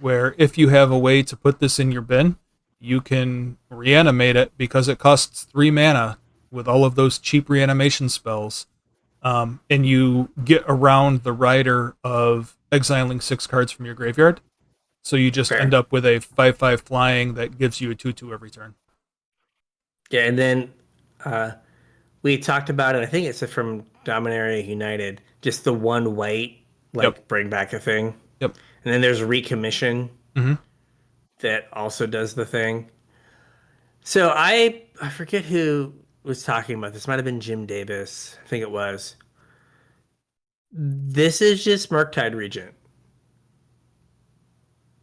where if you have a way to put this in your bin, you can reanimate it because it costs 3 mana with all of those cheap reanimation spells. And you get around the rider of exiling 6 cards from your graveyard. So you just end Fair. up with a 5/5 flying that gives you a 2/2 every turn. Yeah, and then uh we talked about it. I think it's from Dominaria United. Just the one white, Yep. like bring back a thing, Yep. and then there's recommission Hmm. that also does the thing. So I forget who was talking about this. Might have been Jim Davis. I think it was. This is just Murktide Regent,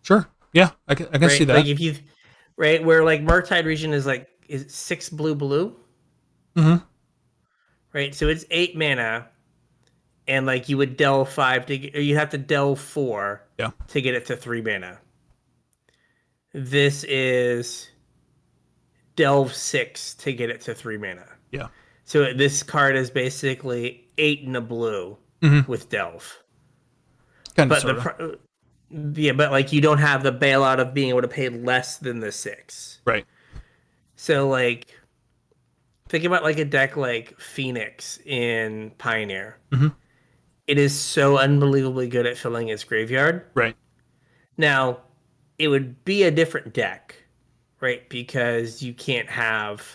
Sure. Yeah, I can see right? Like that. if you, right, where like Murktide Regent is like is it 6 blue, Hmm. right? So it's 8 mana, and like you would delve five to get, or you have to delve four Yeah. to get it to 3 mana. This is delve six to get it to 3 mana. Yeah. So this card is basically 8 and a blue Hmm. with delve. Kind of, But sort of. yeah, but like you don't have the bailout of being able to pay less than the six. Right. So like think about like a deck like Phoenix in Pioneer. Hmm. It is so unbelievably good at filling its graveyard. Right. Now, it would be a different deck, right? Because you can't have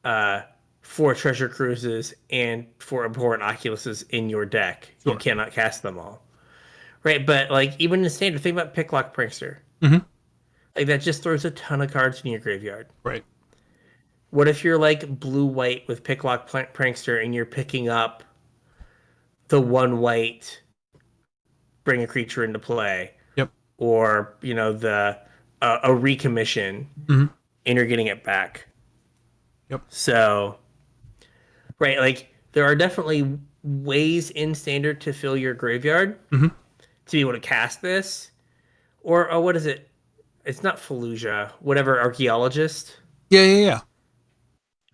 uh 4 treasure cruises and 4 abhorrent oculuses in your deck. You Sure. cannot cast them all. Right, but like even in standard, think about Picklock Prankster. Hmm. Like that just throws a ton of cards in your graveyard. Right. What if you're like blue white with Picklock Prankster and you're picking up the one white, bring a creature into play, Yep. or you know the a recommission, Hmm. and you're getting it back. Yep. So right, like there are definitely ways in standard to fill your graveyard Hmm. to be able to cast this, or oh, what is it? It's not Fallujah, whatever archaeologist. Yeah. Yeah. Yeah.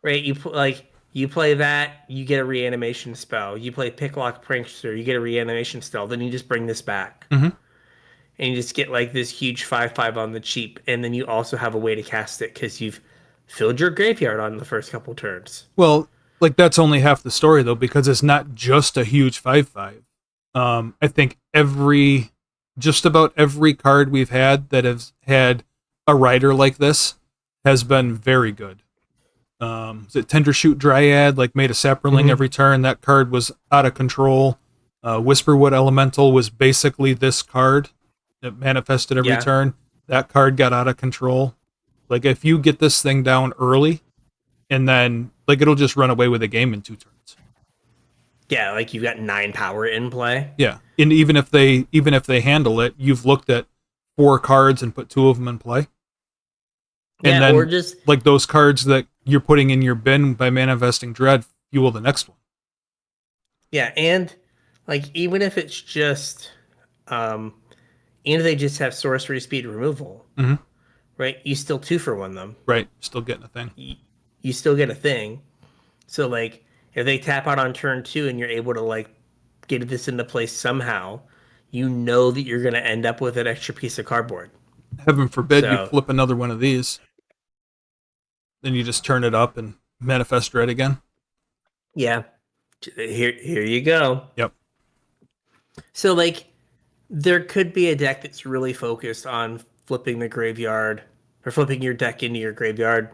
right? You play that, you get a reanimation spell. You play Picklock Prankster, you get a reanimation spell. Then you just bring this back, Hmm. and you just get like this huge 5/5 on the cheap. And then you also have a way to cast it because you've filled your graveyard on the first couple turns. Well, like that's only half the story though, because it's not just a huge 5/5. I think just about every card we've had that has had a rider like this has been very good. Is it Tender Shoot Dryad, like made a Saproling Hmm. every turn? That card was out of control. Whisperwood Elemental was basically this card. It manifested every Yeah, turn. That card got out of control. Like if you get this thing down early, and then like it'll just run away with the game in 2 turns. yeah, like you've got 9 power in play. Yeah, and even if they handle it, you've looked at 4 cards and put 2 of them in play, and Yeah, or then just like those cards that you're putting in your bin by manifesting dread fuel the next one. yeah, and like even if it's just um even if they just have sorcery speed removal, Hmm. right? You still 2 for 1 them. Right, still getting a thing. You still get a thing. So like if they tap out on turn 2 and you're able to like get this into place somehow, you know that you're gonna end up with an extra piece of cardboard. Heaven forbid you So flip another one of these, then you just turn it up and manifest dread again. yeah, here you go. Yep. So like there could be a deck that's really focused on flipping the graveyard or flipping your deck into your graveyard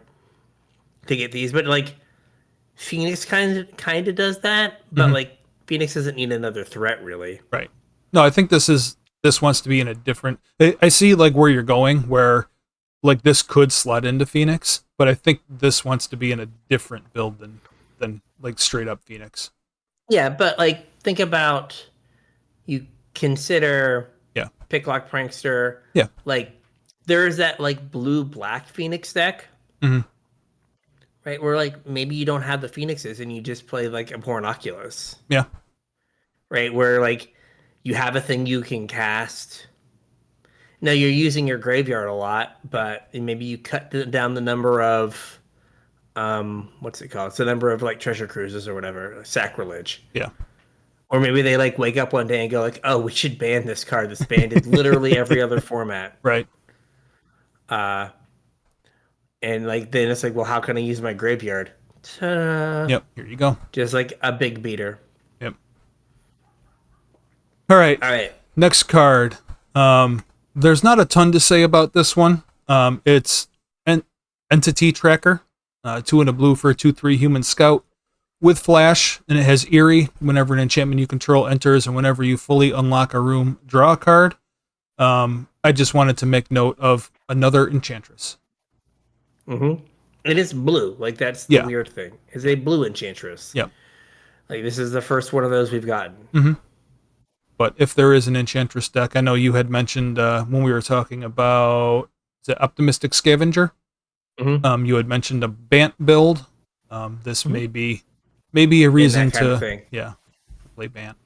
to get these, but like Phoenix kind of does that, but Hmm. like Phoenix doesn't need another threat really. Right. No, I think this wants to be in a different. I see like where you're going, where like this could slot into Phoenix, but I think this wants to be in a different build than like straight up Phoenix. Yeah, but like think about you consider Yeah. Picklock Prankster, Yeah. like there's that like blue black Phoenix deck, Hmm. right? Where like maybe you don't have the Phoenixes and you just play like a Pornoculus, Yeah. right? Where like you have a thing you can cast. Now you're using your graveyard a lot, but maybe you cut down the number of what's it called? It's the number of like treasure cruises or whatever, sacrilege. Yeah. Or maybe they like wake up one day and go like, "Oh, we should ban this card that's banned in literally every other format." Right. Uh, and like then it's like, well, how can I use my graveyard? Ta-da. Yep. Here you go. Just like a big beater. Yep. All right. All right. Next card. There's not a ton to say about this one. It's an entity tracker. 2 and a blue for a 2/3 human scout with flash, and it has Eerie. Whenever an enchantment you control enters, and whenever you fully unlock a room, draw a card. I just wanted to make note of another enchantress. Mm-hmm. It is blue. Like that's the Yeah. weird thing. It's a blue enchantress. Yep. Like this is the first one of those we've gotten. Hmm. But if there is an enchantress deck, I know you had mentioned when we were talking about the optimistic scavenger. Mm-hmm. You had mentioned a Bant build. This Mhm. may be a In reason that kind of to thing. yeah play Bant.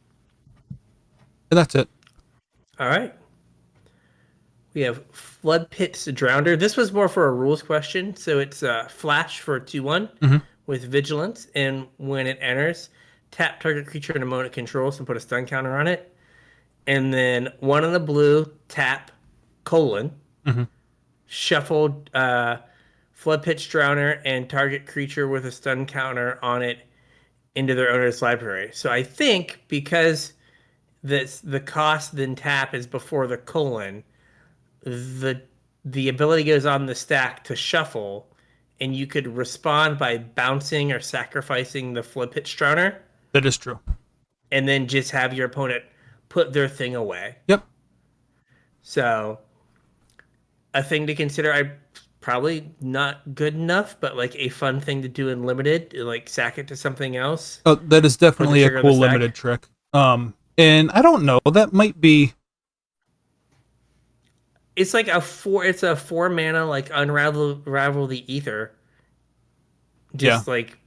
And that's it. All right. We have Flood Pit's Drowner. This was more for a rules question. So it's Flash for 2/1 Hmm. with Vigilance. And when it enters, tap target creature in a mode it controls and put a stun counter on it. And then 1 in the blue, tap, colon, Hmm. shuffle Flood Pit's Drowner and target creature with a stun counter on it into their owner's library. So I think because this the cost then tap is before the colon, the the ability goes on the stack to shuffle, and you could respond by bouncing or sacrificing the flip pitch drowner, That is true. and then just have your opponent put their thing away. Yep. So a thing to consider. I probably not good enough, but like a fun thing to do in limited, like sack it to something else. Oh, that is Put the definitely a trigger on the cool stack. limited trick. And I don't know. That might be. It's like a four. It's a 4 mana like unravel the ether. Yeah. Just like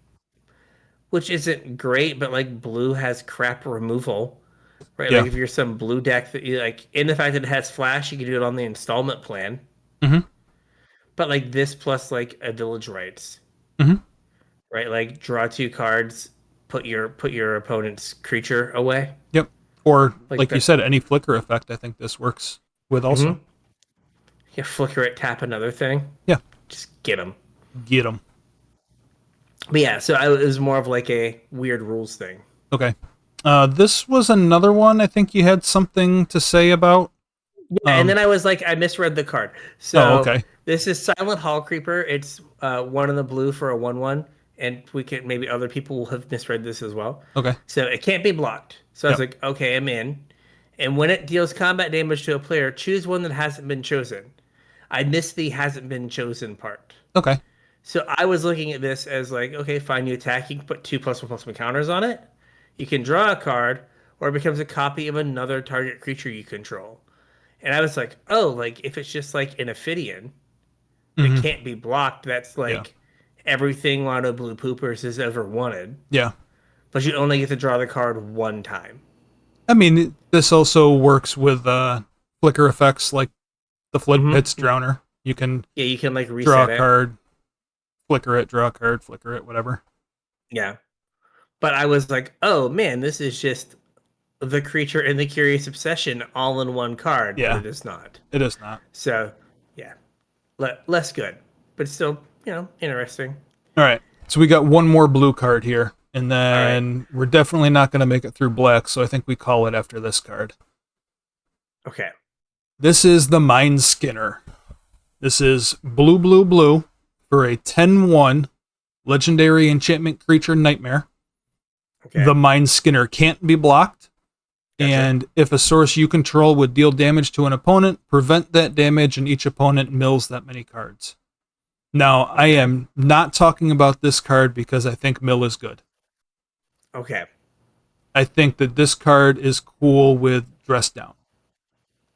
which isn't great, but like blue has crap removal, right? Like Yeah. if you're some blue deck that you like, in the fact that it has flash, you can do it on the installment plan. Hmm. But like this plus like a village rights, Hmm. right? Like draw two cards, put your opponent's creature away. Yep. Or Like like you that. said, any flicker effect. I think this works with also. Mm-hmm. Yeah, flicker it, tap another thing. Yeah. Just get them. Get them. But yeah, so it was more of like a weird rules thing. Okay. This was another one I think you had something to say about. Yeah, and Um, then I was like, I misread the card. oh, So okay. this is Silent Hall Creeper. It's one in the blue for a 1/1, and we could maybe other people will have misread this as well. Okay. So it can't be blocked. So I was Yep. like, okay, I'm in. And when it deals combat damage to a player, choose one that hasn't been chosen. I missed the hasn't been chosen part. Okay. So I was looking at this as like, okay, fine, you attack, you can put 2+1/+1 counters on it. You can draw a card, or it becomes a copy of another target creature you control. And I was like, oh, like if it's just like an Ophidian that Hmm. can't be blocked, that's Yeah. like everything Lotto Blue Poopers has ever wanted. Yeah. But you only get to draw the card one time. I mean, this also works with flicker effects like the Flood Pits Mm-hmm. Drowner. You can Yeah, you can like draw reset a it. card, flicker it, draw a card, flicker it, whatever. Yeah. But I was like, oh man, this is just the creature and the curious obsession all in one card, but Yeah, it is not. it is not. So yeah, less good, but still, interesting. All right. So we got one more blue card here, and All right. then we're definitely not going to make it through black, so I think we call it after this card. Okay. This is the Mind Skinner. This is blue, blue, blue for a 10/1 legendary enchantment creature nightmare. Okay. The Mind Skinner can't be blocked. Gotcha. And if a source you control would deal damage to an opponent, prevent that damage, and each opponent mills that many cards. Now, I am not talking about this card because I think mill is good. Okay. I think that this card is cool with dress down.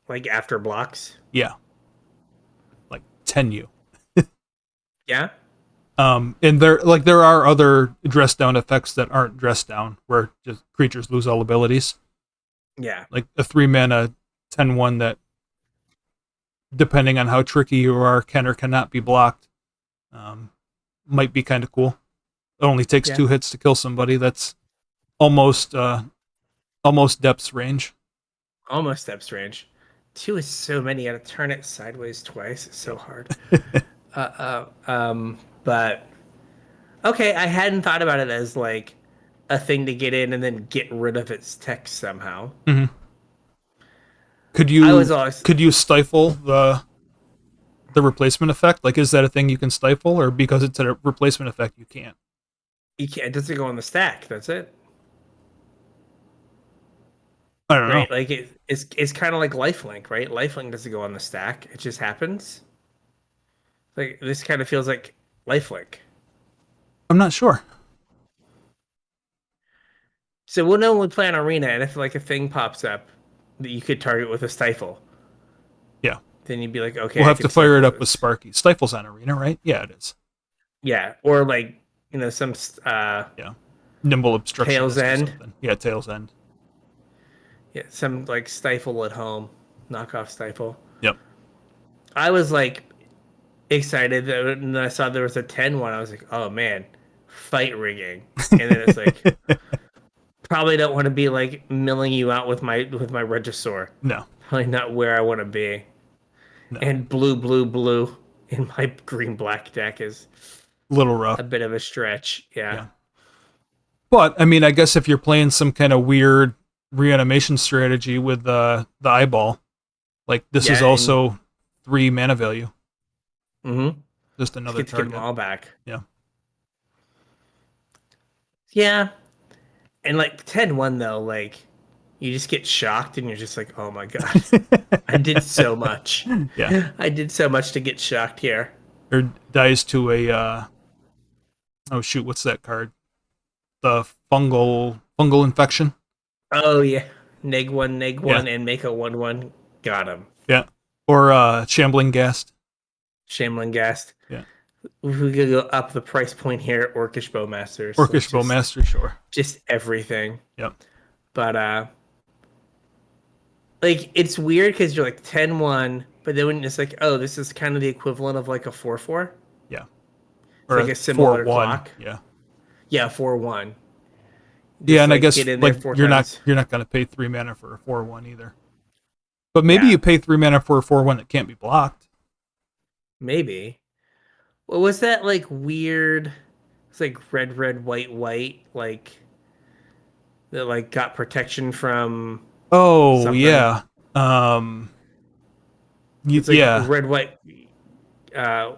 Like after blocks. Yeah, like 10U. Yeah. And there are other dress down effects that aren't dress down, where just creatures lose all abilities. Yeah. Like a 3-mana 10/1 that, depending on how tricky you are, can or cannot be blocked. Might be kind of cool. It only takes Yeah. 2 hits to kill somebody. That's almost depth's range. Almost depth range. Two is so many. I had to turn it sideways twice. It's so hard. But okay, I hadn't thought about it as like a thing to get in and then get rid of its text somehow. Mm-hmm. Could I was you always could you stifle the replacement effect? Like, is that a thing you can stifle, or because it's a replacement effect you can't? you can't. It doesn't go on the stack. That's it, I don't know. right? Like it's kind of like lifelink, right? Lifelink doesn't go on the stack. It just happens. Like this kind of feels like lifelink. I'm not sure. So we'll know when we play an arena, and if like a thing pops up that you could target with a stifle, Yeah, then you'd be like, okay, we'll I have can to fire it stifle up with this. Sparky. Stifle's on Arena, right? Yeah, it is. Yeah, or like some Yeah, Nimble Obstructionist Tail's or End. something. Yeah, Tail's End. Yeah, some like stifle at home, knockoff stifle. Yep. I was like excited that when I saw there was a 10/1. I was like, oh man, fight rigging. And then it's like probably don't want to be like milling you out with my Regisaur. No, Probably not where I want to be. no. And blue, blue, blue in my green black deck is Little rough. a bit of a stretch. Yeah. Yeah. But I mean, I guess if you're playing some kind of weird reanimation strategy with the eyeball, like this Yeah, is also 3 mana value. Mm-hmm. Just another Get to get them target. all back. Yeah. Yeah. And like 10/1 though, like you just get shocked and you're just like, oh my god, I did so much. Yeah. I did so much to get shocked here. Or dies to a oh shoot, what's that card? The fungal infection. Oh yeah, neg 1, Yeah. and make a 1/1. Got him. Yeah. Or shambling ghast. Shamelin Gast. Yeah. We could go up the price point here. Orcish Bowmasters. Orcish Bowmaster, sure. Just everything. Yep. But like it's weird because you're like 10/1, but then when it's like, oh, this is kind of the equivalent of like a 4/4. Yeah. It's like a similar clock. Yeah. Yeah, 4/1. Yeah, Just and I like guess get in there like four you're not times. you're not gonna pay 3 mana for a 4/1 either. But maybe Yeah, you pay 3 mana for a 4/1 that can't be blocked. maybe. What was that like weird? It's like red, red, white, white. Like that like got protection from Oh something. yeah. Um. It's like Yeah. red, white.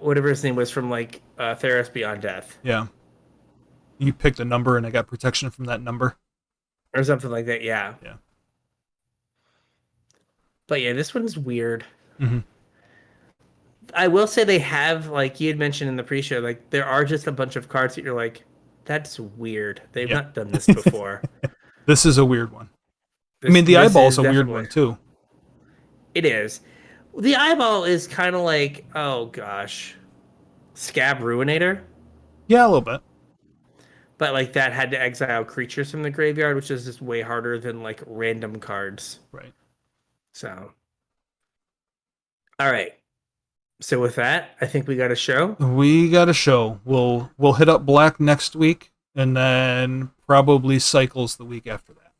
Whatever his name was from like Theros Beyond Death Yeah. You picked a number and I got protection from that number. or something like that. Yeah, Yeah. but yeah, this one's weird. Hmm. I will say they have, like you had mentioned in the pre-show, like there are just a bunch of cards that you're like, that's weird. They've Yeah. not done this before. This is a weird one. I This mean, the this eyeball's is a weird definitely one too. it is. The eyeball is kind of like, oh gosh, Scab Ruinator, Yeah, a little bit. but like that had to exile creatures from the graveyard, which is just way harder than like random cards. Right. So, all right. So with that, I think we got a show. We got a show. We'll hit up Black next week, and then probably Cycles the week after that.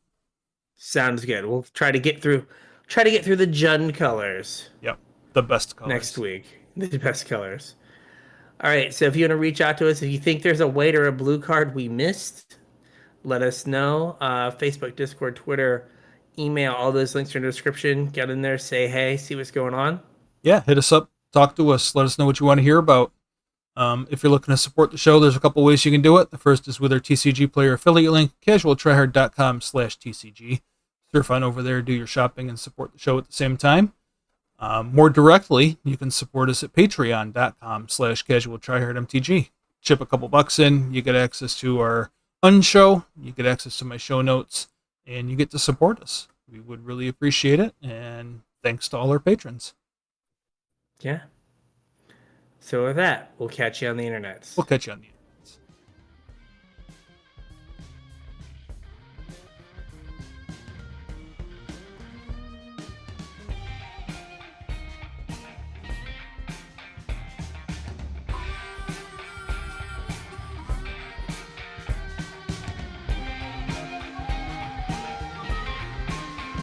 Sounds good. We'll try to get through the Jund colors Yep. The best next colors. week. The best colors. All right. So if you want to reach out to us, if you think there's a white or a blue card we missed, let us know. Facebook, Discord, Twitter, email. All those links are in the description. Get in there, say hey, see what's going on. Yeah, hit us up, talk to us, let us know what you want to hear about. If you're looking to support the show, there's a couple ways you can do it. The first is with our TCG player affiliate link, casualtryhard.com/TCG. Surf on over there, do your shopping, and support the show at the same time. More directly, you can support us at patreon.com/casualtryhardmtg. Chip a couple bucks in, you get access to our unshow, you get access to my show notes, and you get to support us. We would really appreciate it, and thanks to all our patrons. Yeah. So with that, we'll catch you on the internets. We'll catch you on the